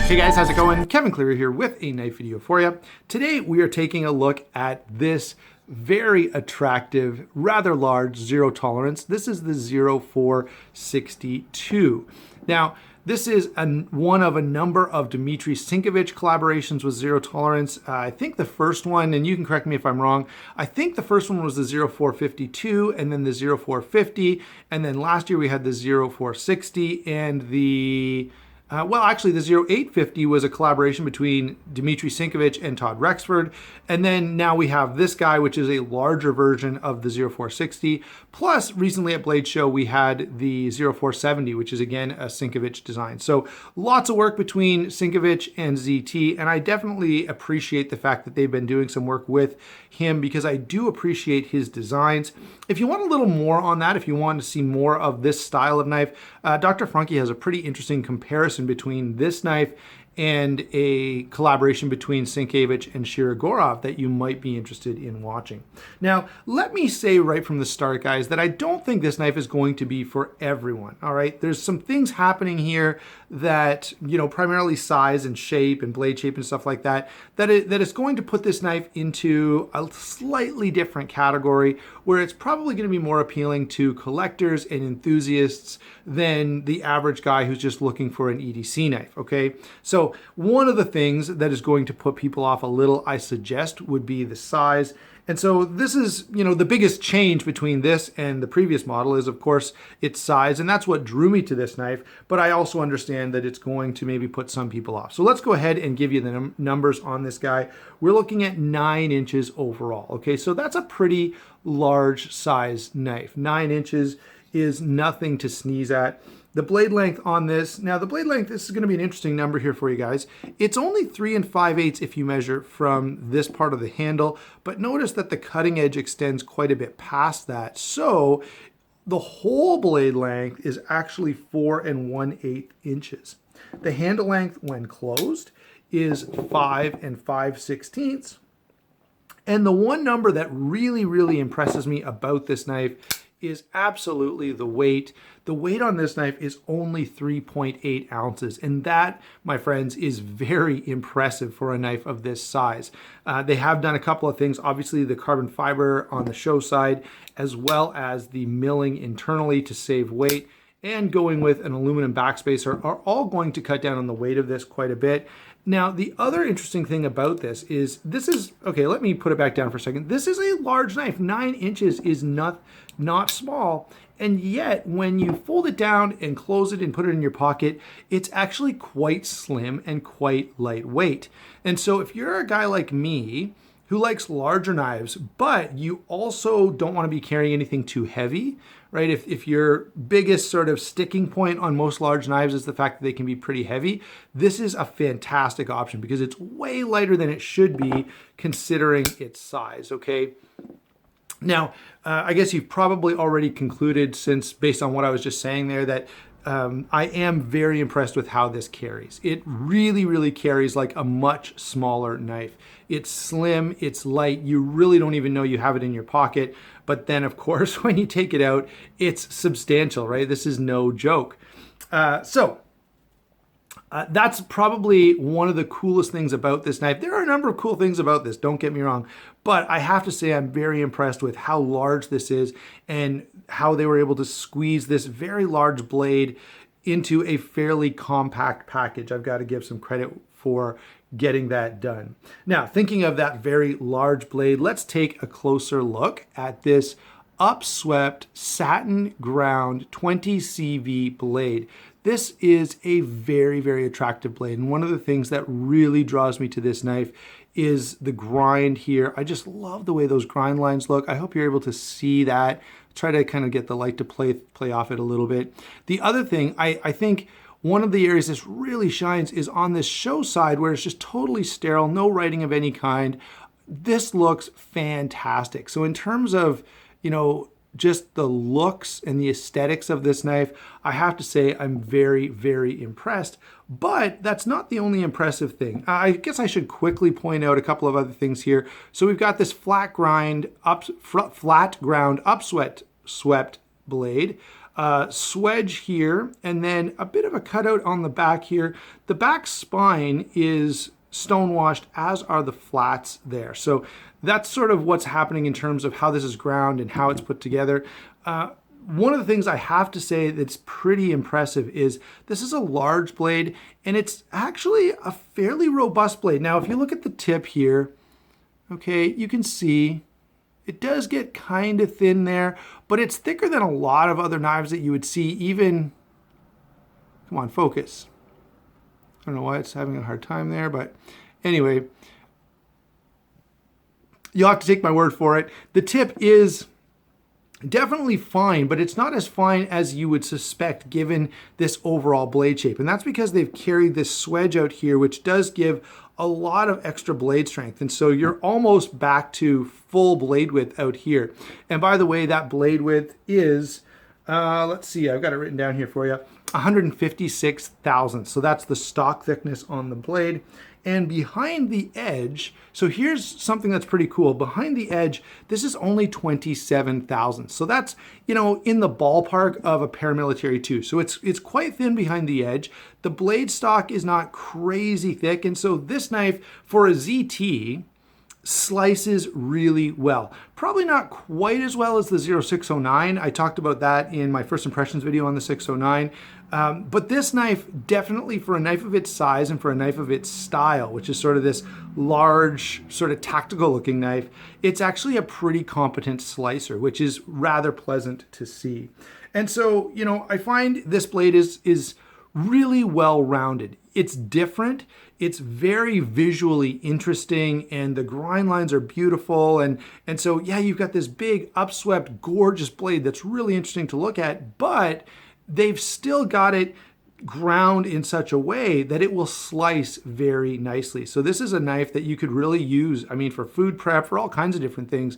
Hey guys, how's it going? Kevin Cleary here with a knife video for you. Today we are taking a look at this very attractive, rather large zero tolerance. This is the 0462. Now, this is one of a number of Dmitry Sinkovich collaborations with zero tolerance. I think the first one, and you can correct me if I'm wrong, I think the first one was the 0452 and then the 0450, and then last year we had the 0460 and the actually, the 0850 was a collaboration between Dmitry Sinkovich and Todd Rexford. And then now we have this guy, which is a larger version of the 0460. Plus, recently at Blade Show, we had the 0470, which is again a Sinkovich design. So lots of work between Sinkovich and ZT. And I definitely appreciate the fact that they've been doing some work with him because I do appreciate his designs. If you want a little more on that, if you want to see more of this style of knife, Dr. Franke has a pretty interesting comparison between this knife and a collaboration between Sienkiewicz and Shirogorov that you might be interested in watching. Now, let me say right from the start, guys, that I don't think this knife is going to be for everyone, all right? There's some things happening here that, primarily size and shape and blade shape and stuff like that, that is going to put this knife into a slightly different category where it's probably going to be more appealing to collectors and enthusiasts than the average guy who's just looking for an EDC knife, okay? So one of the things that is going to put people off a little, I suggest, would be the size. And so this is, the biggest change between this and the previous model is, of course, its size. And that's what drew me to this knife. But I also understand that it's going to maybe put some people off. So let's go ahead and give you the numbers on this guy. We're looking at 9 inches overall. Okay, so that's a pretty large size knife. 9 inches is nothing to sneeze at. The blade length on this, now the blade length, this is going to be an interesting number here for you guys. It's only 3 5/8 if you measure from this part of the handle, but notice that the cutting edge extends quite a bit past that. So the whole blade length is actually 4 1/8 inches. The handle length when closed is 5 5/16. And the one number that really, really impresses me about this knife is absolutely the weight. The weight on this knife is only 3.8 ounces. And that, my friends, is very impressive for a knife of this size. They have done a couple of things. Obviously, the carbon fiber on the show side, as well as the milling internally to save weight, and going with an aluminum backspacer are all going to cut down on the weight of this quite a bit. Now, the other interesting thing about this is, okay, let me put it back down for a second. This is a large knife. 9 inches is not small. And yet, when you fold it down and close it and put it in your pocket, it's actually quite slim and quite lightweight. And so if you're a guy like me who likes larger knives, but you also don't want to be carrying anything too heavy, right? If your biggest sort of sticking point on most large knives is the fact that they can be pretty heavy, this is a fantastic option because it's way lighter than it should be considering its size, okay? Now, I guess you've probably already concluded, since based on what I was just saying there, that I am very impressed with how this carries. It really, really carries like a much smaller knife. It's slim, it's light, you really don't even know you have it in your pocket. But then, of course, when you take it out, it's substantial, right? This is no joke. That's probably one of the coolest things about this knife. There are a number of cool things about this, don't get me wrong, but I have to say I'm very impressed with how large this is and how they were able to squeeze this very large blade into a fairly compact package. I've got to give some credit for getting that done. Now, thinking of that very large blade, let's take a closer look at this upswept satin ground 20 CV blade. This is a very, very attractive blade. And one of the things that really draws me to this knife is the grind here. I just love the way those grind lines look. I hope you're able to see that. Try to kind of get the light to play off it a little bit. The other thing, I think one of the areas this really shines is on this show side where it's just totally sterile, no writing of any kind. This looks fantastic. So in terms of, just the looks and the aesthetics of this knife, I have to say I'm very, very impressed. But that's not the only impressive thing. I guess I should quickly point out a couple of other things here. So we've got this flat ground upswept blade. swedge here, and then a bit of a cutout on the back here. The back spine is stonewashed, as are the flats there. So that's sort of what's happening in terms of how this is ground and how it's put together. One of the things I have to say that's pretty impressive is this is a large blade, and it's actually a fairly robust blade. Now, if you look at the tip here, okay, you can see it does get kind of thin there, but it's thicker than a lot of other knives that you would see even, come on, focus. I don't know why it's having a hard time there, but anyway, you'll have to take my word for it. The tip is definitely fine, but it's not as fine as you would suspect given this overall blade shape. And that's because they've carried this swedge out here, which does give a lot of extra blade strength. And so you're almost back to full blade width out here. And by the way, that blade width is, let's see, I've got it written down here for you, 156 thousandths. So that's the stock thickness on the blade. And behind the edge, so here's something that's pretty cool. Behind the edge, this is only 27 thousandths. So that's, you know, in the ballpark of a paramilitary too. So it's quite thin behind the edge. The blade stock is not crazy thick. And so this knife for a ZT slices really well. Probably not quite as well as the 0609. I talked about that in my first impressions video on the 609. But this knife, definitely for a knife of its size and for a knife of its style, which is sort of this large, sort of tactical looking knife, it's actually a pretty competent slicer, which is rather pleasant to see. And so, you know, I find this blade is really well rounded. It's different. It's very visually interesting, and the grind lines are beautiful. And so, yeah, you've got this big, upswept, gorgeous blade that's really interesting to look at, but they've still got it ground in such a way that it will slice very nicely. So this is a knife that you could really use, I mean, for food prep, for all kinds of different things,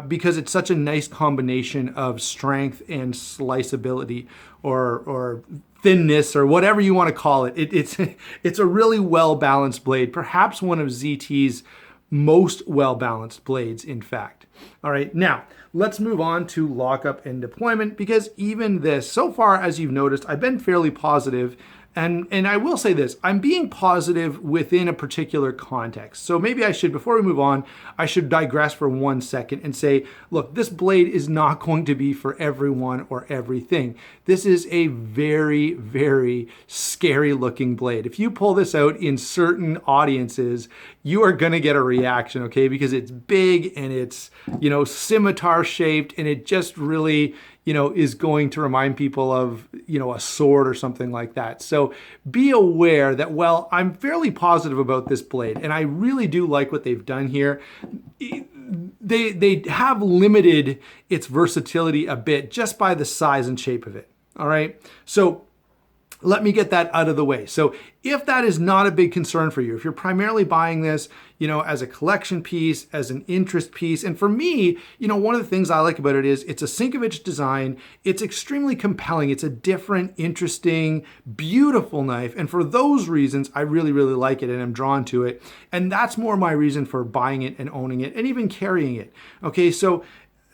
because it's such a nice combination of strength and sliceability, or thinness, or whatever you want to call it. It's a really well-balanced blade, perhaps one of ZT's most well-balanced blades, in fact. All right, now let's move on to lockup and deployment, because even this, so far as you've noticed, I've been fairly positive. And I will say this, I'm being positive within a particular context. So maybe I should, before we move on, I should digress for 1 second and say, look, this blade is not going to be for everyone or everything. This is a very, very scary looking blade. If you pull this out in certain audiences, you are gonna get a reaction, okay? Because it's big and it's, you know, scimitar shaped, and it just really, you know, is going to remind people of, you know, a sword or something like that. So be aware that, well, I'm fairly positive about this blade, and I really do like what they've done here. They have limited its versatility a bit just by the size and shape of it, all right? So let me get that out of the way. So if that is not a big concern for you, if you're primarily buying this, you know, as a collection piece, as an interest piece, and for me, you know, one of the things I like about it is it's a Sinkovich design. It's extremely compelling. It's a different, interesting, beautiful knife. And for those reasons, I really, really like it and I'm drawn to it. And that's more my reason for buying it and owning it and even carrying it. Okay, so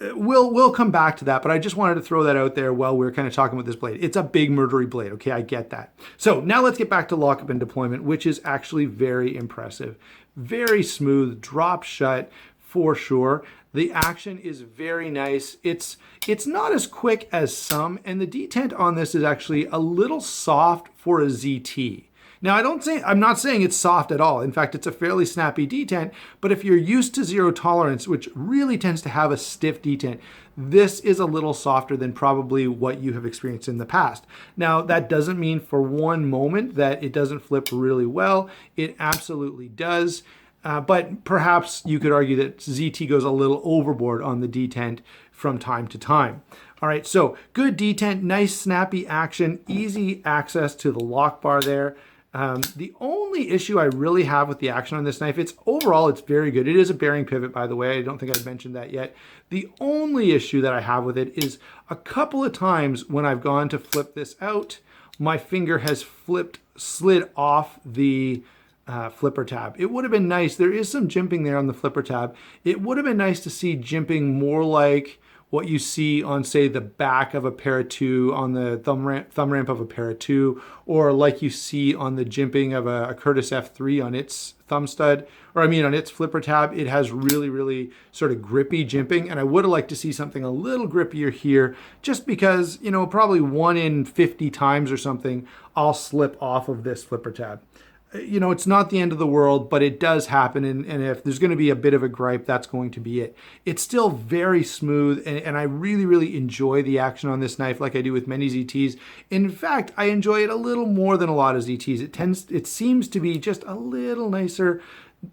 we'll come back to that, but I just wanted to throw that out there while we're kind of talking about this blade. It's a big murdery blade, okay? I get that. So now let's get back to lockup and deployment, which is actually very impressive. Very smooth, drop shut for sure. The action is very nice. It's not as quick as some, and the detent on this is actually a little soft for a ZT. Now, I'm not saying it's soft at all. In fact, it's a fairly snappy detent, but if you're used to zero tolerance, which really tends to have a stiff detent, this is a little softer than probably what you have experienced in the past. Now, that doesn't mean for one moment that it doesn't flip really well. It absolutely does. But perhaps you could argue that ZT goes a little overboard on the detent from time to time. All right, so good detent, nice snappy action, easy access to the lock bar there. The only issue I really have with the action on this knife, overall it's very good. It is a bearing pivot, by the way. I don't think I've mentioned that yet. The only issue that I have with it is a couple of times when I've gone to flip this out, my finger has slid off the flipper tab. It would have been nice. There is some jimping there on the flipper tab. It would have been nice to see jimping more like what you see on, say, the back of a Para 2, on the thumb ramp of a Para 2, or like you see on the jimping of a Curtis F3 on its thumb stud, or I mean on its flipper tab. It has really, really sort of grippy jimping, and I would have liked to see something a little grippier here, just because, you know, probably 1 in 50 times or something, I'll slip off of this flipper tab. You know, it's not the end of the world, but it does happen. And if there's going to be a bit of a gripe, that's going to be it. It's still very smooth. And I really, really enjoy the action on this knife like I do with many ZTs. In fact, I enjoy it a little more than a lot of ZTs. It seems to be just a little nicer,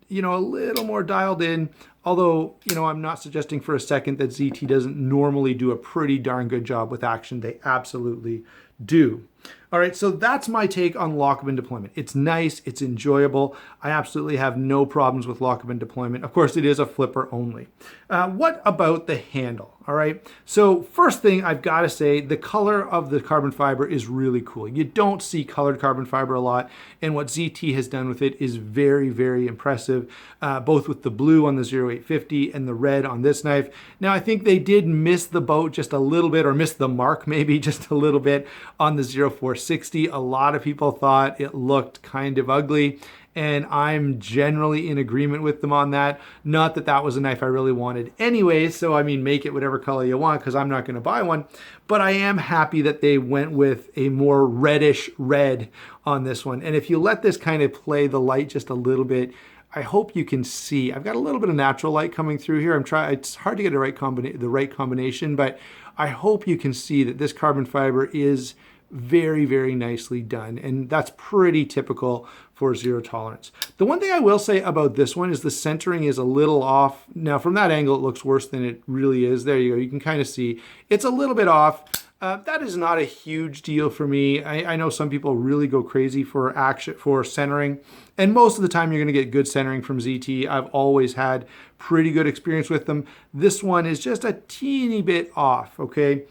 you know, a little more dialed in. Although, you know, I'm not suggesting for a second that ZT doesn't normally do a pretty darn good job with action. They absolutely do. All right, so that's my take on Lockup and Deployment. It's nice, it's enjoyable. I absolutely have no problems with Lockup and Deployment. Of course, it is a flipper only. What about the handle? All right, so first thing I've got to say, the color of the carbon fiber is really cool. You don't see colored carbon fiber a lot, and what ZT has done with it is very, very impressive, both with the blue on the 0850 and the red on this knife. Now, I think they did miss the boat just a little bit, or miss the mark maybe just a little bit on the 0460. A lot of people thought it looked kind of ugly, and I'm generally in agreement with them on that. Not that that was a knife I really wanted anyway, so I mean, make it whatever color you want, because I'm not going to buy one. But I am happy that they went with a more reddish red on this one. And if you let this kind of play the light just a little bit, I hope you can see. I've got a little bit of natural light coming through here. It's hard to get the right combination, but I hope you can see that this carbon fiber is very, very nicely done. And that's pretty typical for zero tolerance. The one thing I will say about this one is the centering is a little off. Now, from that angle, it looks worse than it really is. There you go. You can kind of see it's a little bit off. That is not a huge deal for me. I know some people really go crazy for centering, and most of the time you're going to get good centering from ZT. I've always had pretty good experience with them. This one is just a teeny bit off, okay?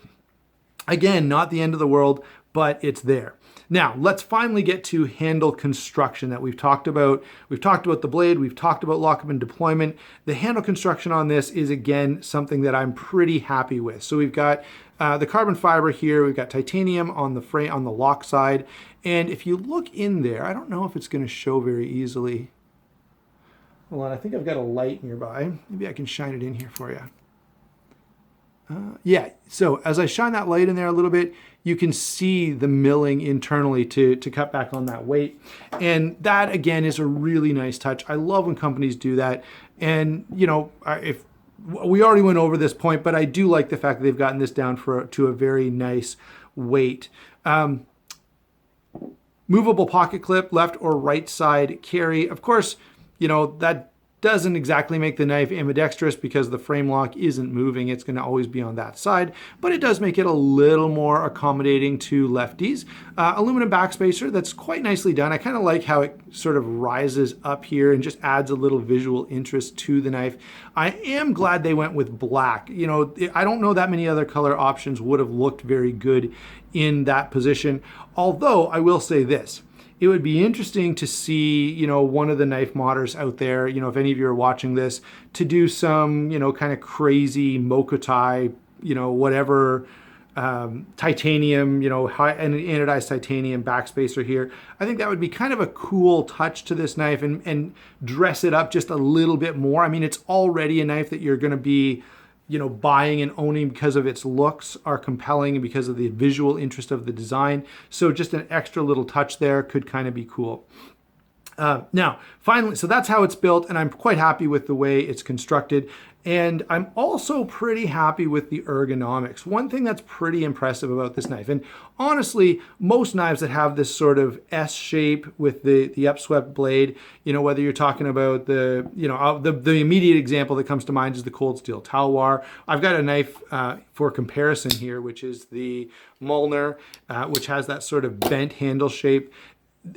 Again, not the end of the world, but it's there. Now, let's finally get to handle construction that we've talked about. We've talked about the blade. We've talked about lockup and deployment. The handle construction on this is, again, something that I'm pretty happy with. So we've got the carbon fiber here. We've got titanium on the frame, on the lock side. And if you look in there, I don't know if it's going to show very easily. Hold on, I think I've got a light nearby. Maybe I can shine it in here for you. Yeah, so as I shine that light in there a little bit, you can see the milling internally to cut back on that weight. And that, again, is a really nice touch. I love when companies do that. And, you know, if we already went over this point, but I do like the fact that they've gotten this down to a very nice weight. Movable pocket clip, left or right side carry. Of course, you know, that doesn't exactly make the knife ambidextrous because the frame lock isn't moving. It's going to always be on that side, but it does make it a little more accommodating to lefties. Aluminum backspacer, that's quite nicely done. I kind of like how it sort of rises up here and just adds a little visual interest to the knife. I am glad they went with black. You know, I don't know that many other color options would have looked very good in that position. Although I will say this, it would be interesting to see, you know, one of the knife modders out there, you know, if any of you are watching this, to do some, you know, kind of crazy Mokotai, you know, whatever, titanium, you know, high anodized titanium backspacer here. I think that would be kind of a cool touch to this knife and dress it up just a little bit more. I mean, it's already a knife that you're going to be, you know, buying and owning because of its looks are compelling and because of the visual interest of the design. So just an extra little touch there could kind of be cool. Now, finally, so that's how it's built, and I'm quite happy with the way it's constructed. And I'm also pretty happy with the ergonomics. One thing that's pretty impressive about this knife, and honestly, most knives that have this sort of S shape with the upswept blade, you know, whether you're talking about the, you know, the immediate example that comes to mind is the Cold Steel Talwar. I've got a knife for comparison here, which is the Molnar, which has that sort of bent handle shape.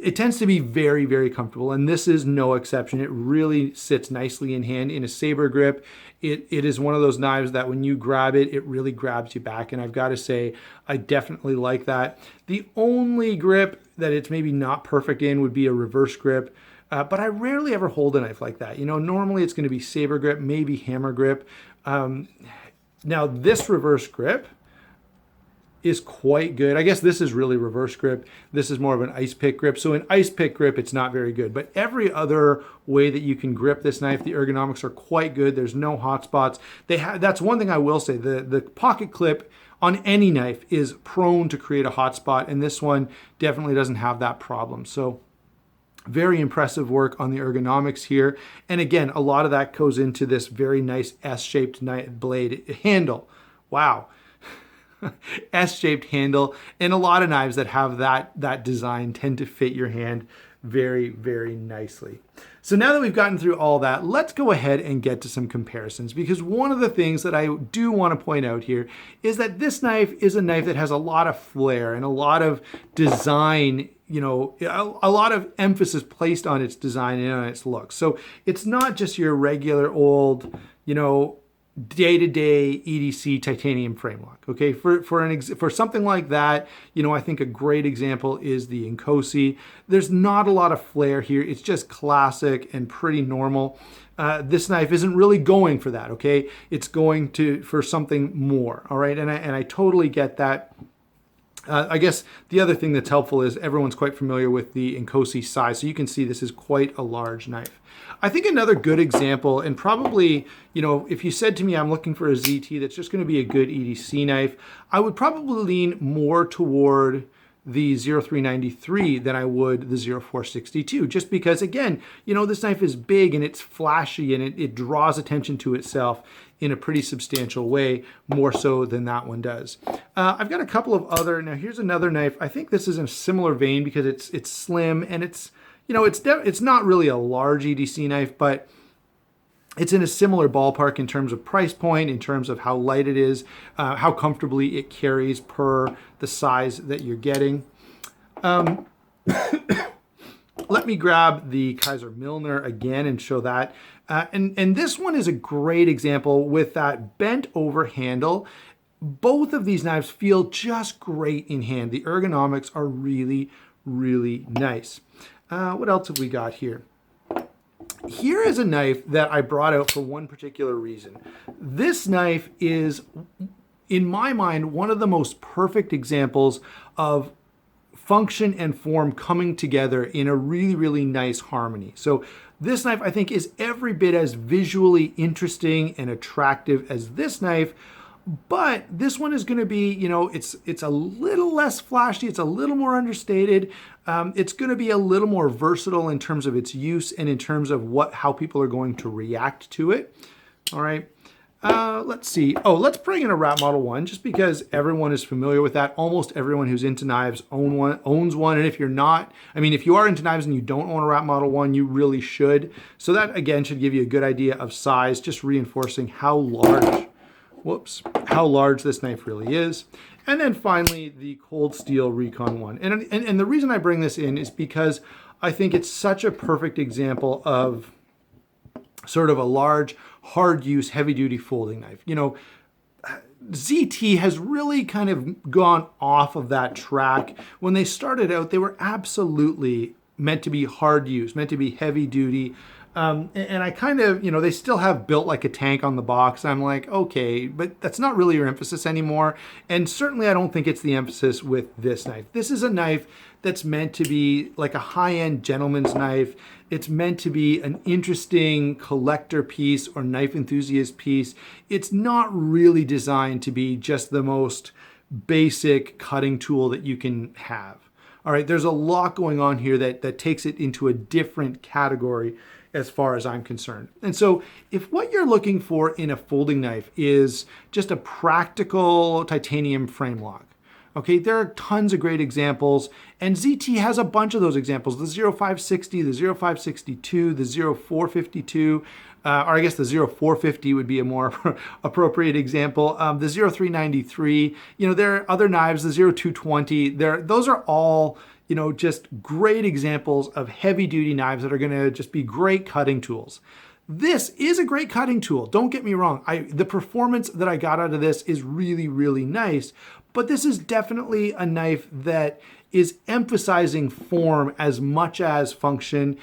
It tends to be very, very comfortable, and this is no exception. It really sits nicely in hand in a saber grip. It is one of those knives that when you grab it, it really grabs you back, and I've got to say, I definitely like that. The only grip that it's maybe not perfect in would be a reverse grip, but I rarely ever hold a knife like that. You know, normally it's going to be saber grip, maybe hammer grip. Now this reverse grip is quite good. I guess this is really reverse grip. This is more of an ice pick grip. So in ice pick grip, it's not very good. But every other way that you can grip this knife, the ergonomics are quite good. There's no hot spots. That's one thing I will say. The pocket clip on any knife is prone to create a hot spot, and this one definitely doesn't have that problem. So very impressive work on the ergonomics here. And again, a lot of that goes into this very nice S-shaped blade handle. Wow. S-shaped handle, and a lot of knives that have that design tend to fit your hand very, very nicely. So now that we've gotten through all that, let's go ahead and get to some comparisons, because one of the things that I do want to point out here is that this knife is a knife that has a lot of flair and a lot of design, you know, a lot of emphasis placed on its design and on its look. So it's not just your regular old, you know, day-to-day EDC titanium frame lock. Okay, for something like that, you know, I think a great example is the Inkosi. There's not a lot of flair here. It's just classic and pretty normal. This knife isn't really going for that. Okay, it's going for something more. All right, and I totally get that. I guess the other thing that's helpful is everyone's quite familiar with the Inkosi size. So you can see this is quite a large knife. I think another good example, and probably, you know, if you said to me, I'm looking for a ZT that's just going to be a good EDC knife, I would probably lean more toward the 0393 than I would the 0462, just because, again, you know, this knife is big and it's flashy and it draws attention to itself in a pretty substantial way, more so than that one does. I've got a couple of other, now here's another knife. I think this is in a similar vein because it's slim and it's, you know, it's not really a large EDC knife, but it's in a similar ballpark in terms of price point, in terms of how light it is, how comfortably it carries per the size that you're getting. Let me grab the Kaiser Milner again and show that. And this one is a great example with that bent over handle. Both of these knives feel just great in hand. The ergonomics are really, really nice. What else have we got here? Here is a knife that I brought out for one particular reason. This knife is, in my mind, one of the most perfect examples of function and form coming together in a really, really nice harmony. So this knife, I think, is every bit as visually interesting and attractive as this knife, but this one is going to be, you know, it's a little less flashy, it's a little more understated. It's going to be a little more versatile in terms of its use and in terms of how people are going to react to it. All right. Let's see. Oh, let's bring in a Rat Model 1 just because everyone is familiar with that. Almost everyone who's into knives owns one. And if you're not, I mean, if you are into knives and you don't own a Rat Model 1, you really should. So that, again, should give you a good idea of size, just reinforcing how large this knife really is. And then finally, the Cold Steel Recon 1. And the reason I bring this in is because I think it's such a perfect example of sort of a large, hard use, heavy duty folding knife. You know, ZT has really kind of gone off of that track. When they started out, they were absolutely meant to be hard use, meant to be heavy duty. And I kind of, you know, they still have built like a tank on the box. I'm like, okay, but that's not really your emphasis anymore. And certainly I don't think it's the emphasis with this knife. This is a knife that's meant to be like a high-end gentleman's knife. It's meant to be an interesting collector piece or knife enthusiast piece. It's not really designed to be just the most basic cutting tool that you can have. All right, there's a lot going on here that takes it into a different category as far as I'm concerned. And so if what you're looking for in a folding knife is just a practical titanium frame lock, okay, there are tons of great examples, and ZT has a bunch of those examples. The 0560, the 0562, the 0452, or I guess the 0450 would be a more appropriate example. The 0393, you know, there are other knives, the 0220, those are all, you know, just great examples of heavy duty knives that are gonna just be great cutting tools. This is a great cutting tool, don't get me wrong. The performance that I got out of this is really, really nice, but this is definitely a knife that is emphasizing form as much as function,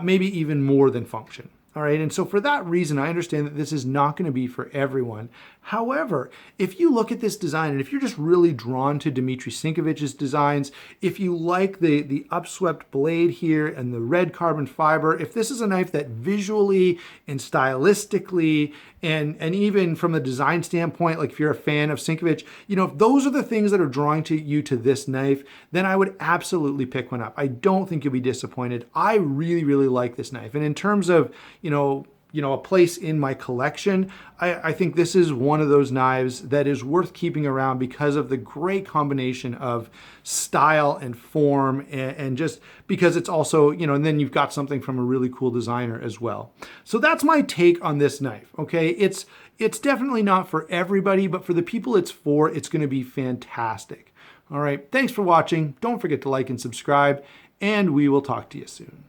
maybe even more than function. All right, and so for that reason, I understand that this is not going to be for everyone. However, if you look at this design, and if you're just really drawn to Dmitry Sinkovich's designs, if you like the upswept blade here and the red carbon fiber, if this is a knife that visually and stylistically and even from a design standpoint, like if you're a fan of Sinkovich, you know, if those are the things that are drawing you to this knife, then I would absolutely pick one up. I don't think you'll be disappointed. I really, really like this knife. And in terms of, a place in my collection, I think this is one of those knives that is worth keeping around because of the great combination of style and form, and just because it's also, and then you've got something from a really cool designer as well. So that's my take on this knife, okay? It's definitely not for everybody, but for the people it's for, it's gonna be fantastic. All right, thanks for watching. Don't forget to like and subscribe, and we will talk to you soon.